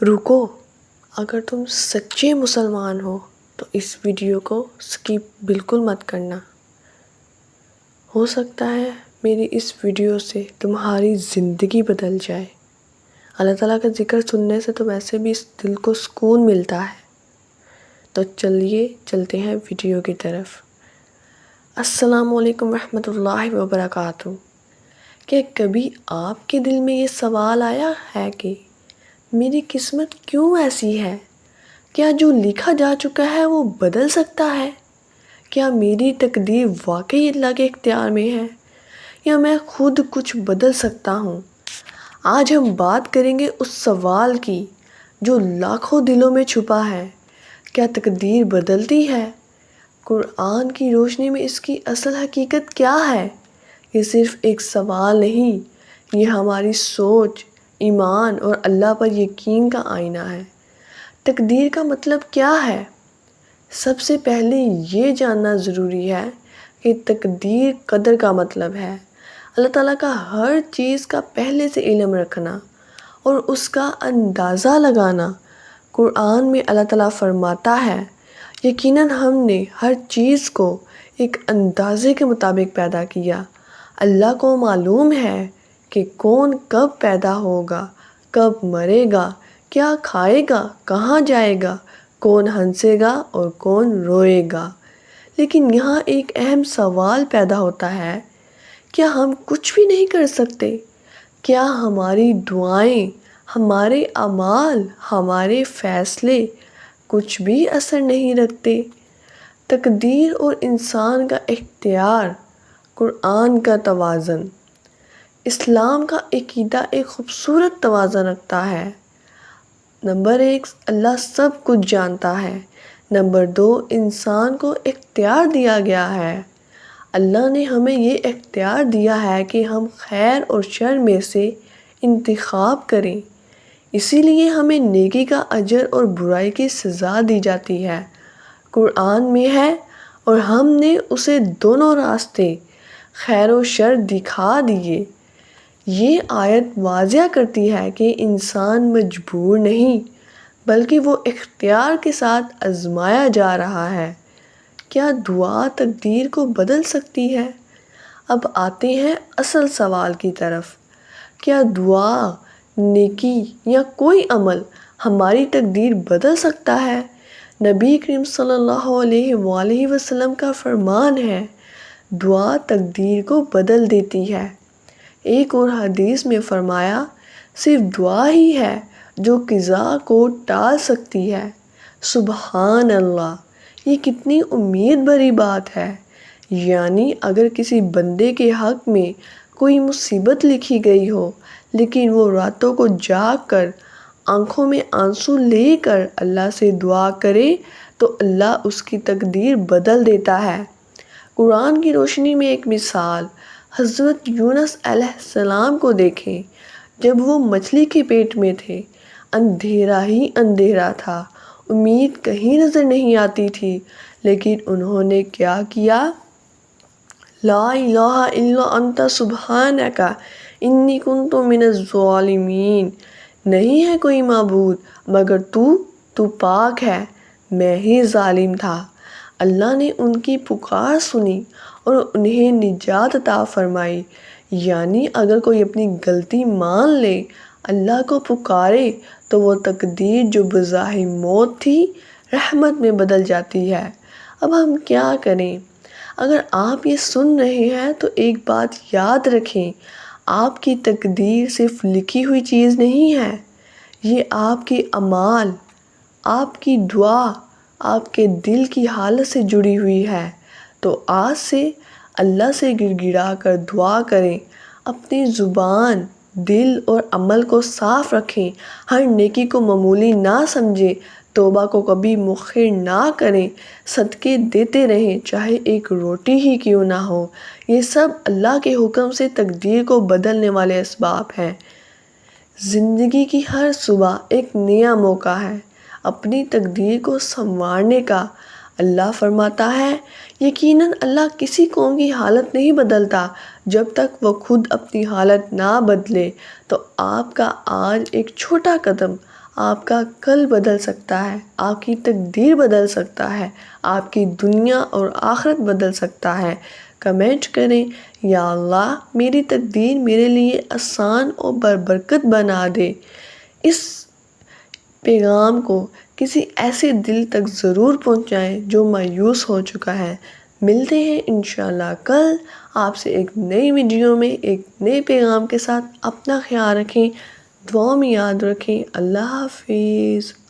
رکو، اگر تم سچے مسلمان ہو تو اس ویڈیو کو سکپ بالکل مت کرنا۔ ہو سکتا ہے میری اس ویڈیو سے تمہاری زندگی بدل جائے۔ اللہ تعالیٰ کا ذکر سننے سے تو ویسے بھی اس دل کو سکون ملتا ہے۔ تو چلیے چلتے ہیں ویڈیو کی طرف۔ السلام علیکم ورحمۃ اللہ وبرکاتہ۔ کیا کبھی آپ کے دل میں یہ سوال آیا ہے کہ میری قسمت کیوں ایسی ہے؟ کیا جو لکھا جا چکا ہے وہ بدل سکتا ہے؟ کیا میری تقدیر واقعی اللہ کے اختیار میں ہے یا میں خود کچھ بدل سکتا ہوں؟ آج ہم بات کریں گے اس سوال کی جو لاکھوں دلوں میں چھپا ہے۔ کیا تقدیر بدلتی ہے؟ قرآن کی روشنی میں اس کی اصل حقیقت کیا ہے؟ یہ صرف ایک سوال نہیں، یہ ہماری سوچ، ایمان اور اللہ پر یقین کا آئینہ ہے۔ تقدیر کا مطلب کیا ہے؟ سب سے پہلے یہ جاننا ضروری ہے کہ تقدیر قدر کا مطلب ہے اللہ تعالیٰ کا ہر چیز کا پہلے سے علم رکھنا اور اس کا اندازہ لگانا۔ قرآن میں اللہ تعالیٰ فرماتا ہے، یقیناً ہم نے ہر چیز کو ایک اندازے کے مطابق پیدا کیا۔ اللہ کو معلوم ہے کہ کون کب پیدا ہوگا، کب مرے گا، کیا کھائے گا، کہاں جائے گا، کون ہنسے گا اور کون روئے گا۔ لیکن یہاں ایک اہم سوال پیدا ہوتا ہے، کیا ہم کچھ بھی نہیں کر سکتے؟ کیا ہماری دعائیں، ہمارے اعمال، ہمارے فیصلے کچھ بھی اثر نہیں رکھتے؟ تقدیر اور انسان کا اختیار، قرآن کا توازن۔ اسلام کا عقیدہ ایک خوبصورت توازن رکھتا ہے۔ نمبر 1، اللہ سب کچھ جانتا ہے۔ نمبر 2، انسان کو اختیار دیا گیا ہے۔ اللہ نے ہمیں یہ اختیار دیا ہے کہ ہم خیر اور شر میں سے انتخاب کریں۔ اسی لیے ہمیں نیکی کا اجر اور برائی کی سزا دی جاتی ہے۔ قرآن میں ہے اور ہم نے اسے دونوں راستے، خیر و شر دکھا دیے۔ یہ آیت واضح کرتی ہے کہ انسان مجبور نہیں بلکہ وہ اختیار کے ساتھ آزمایا جا رہا ہے۔ کیا دعا تقدیر کو بدل سکتی ہے؟ اب آتے ہیں اصل سوال کی طرف۔ کیا دعا، نیکی یا کوئی عمل ہماری تقدیر بدل سکتا ہے؟ نبی کریم صلی اللہ علیہ وآلہ وسلم کا فرمان ہے، دعا تقدیر کو بدل دیتی ہے۔ ایک اور حدیث میں فرمایا، صرف دعا ہی ہے جو قضا کو ٹال سکتی ہے۔ سبحان اللہ، یہ کتنی امید بھری بات ہے۔ یعنی اگر کسی بندے کے حق میں کوئی مصیبت لکھی گئی ہو لیکن وہ راتوں کو جاگ کر آنکھوں میں آنسو لے کر اللہ سے دعا کرے تو اللہ اس کی تقدیر بدل دیتا ہے۔ قرآن کی روشنی میں ایک مثال، حضرت یونس علیہ السلام کو دیکھیں۔ جب وہ مچھلی کے پیٹ میں تھے، اندھیرا ہی اندھیرا تھا، امید کہیں نظر نہیں آتی تھی، لیکن انہوں نے کیا کیا؟ لا الہ الا انت سبحانک انی کنت من الظالمین۔ نہیں ہے کوئی معبود مگر تو پاک ہے، میں ہی ظالم تھا۔ اللہ نے ان کی پکار سنی اور انہیں نجات عطا فرمائی۔ یعنی اگر کوئی اپنی غلطی مان لے، اللہ کو پکارے تو وہ تقدیر جو بظاہر موت تھی رحمت میں بدل جاتی ہے۔ اب ہم کیا کریں؟ اگر آپ یہ سن رہے ہیں تو ایک بات یاد رکھیں، آپ کی تقدیر صرف لکھی ہوئی چیز نہیں ہے، یہ آپ کے اعمال، آپ کی دعا، آپ کے دل کی حالت سے جڑی ہوئی ہے۔ تو آج سے اللہ سے گڑ گڑا کر دعا کریں، اپنی زبان، دل اور عمل کو صاف رکھیں، ہر نیکی کو معمولی نہ سمجھیں، توبہ کو کبھی مؤخر نہ کریں، صدقے دیتے رہیں چاہے ایک روٹی ہی کیوں نہ ہو۔ یہ سب اللہ کے حکم سے تقدیر کو بدلنے والے اسباب ہیں۔ زندگی کی ہر صبح ایک نیا موقع ہے اپنی تقدیر کو سنوارنے کا۔ اللہ فرماتا ہے، یقیناً اللہ کسی قوم کی حالت نہیں بدلتا جب تک وہ خود اپنی حالت نہ بدلے۔ تو آپ کا آج ایک چھوٹا قدم آپ کا کل بدل سکتا ہے، آپ کی تقدیر بدل سکتا ہے، آپ کی دنیا اور آخرت بدل سکتا ہے۔ کمنٹ کریں، یا اللہ میری تقدیر میرے لیے آسان اور برکت بنا دے۔ اس پیغام کو کسی ایسے دل تک ضرور پہنچائیں جو مایوس ہو چکا ہے۔ ملتے ہیں انشاءاللہ کل آپ سے ایک نئی ویڈیو میں ایک نئے پیغام کے ساتھ۔ اپنا خیال رکھیں، دعاؤں میں یاد رکھیں۔ اللہ حافظ۔